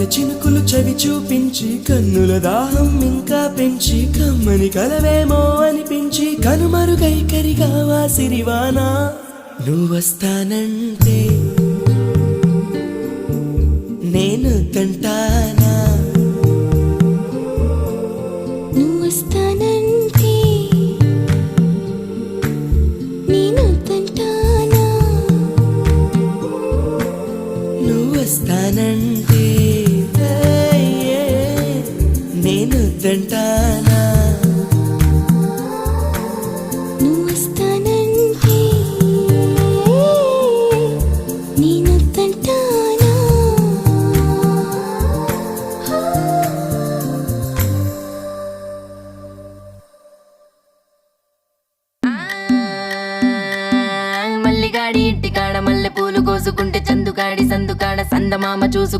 వెన్నెల చినుకులు చవి చూపించి కన్నుల దాహం ఇంకా పెంచి కమ్మని కలవేమో అనిపించి కనుమరుగై కరిగావా సిరివానా నువ్వొస్తానంటే నేను తంటానా నువ్వొస్తానంటే నేను తంటానా నువ్వొస్తానంటే నేను తంటానా నువ్వొస్తానంటే నేను తంటానా మల్లిగాడి ఇంటికాడ మల్లె పూలు కోసుకుంటే చందుగాడి సందుకాడ సందమామ చూసుకుంటే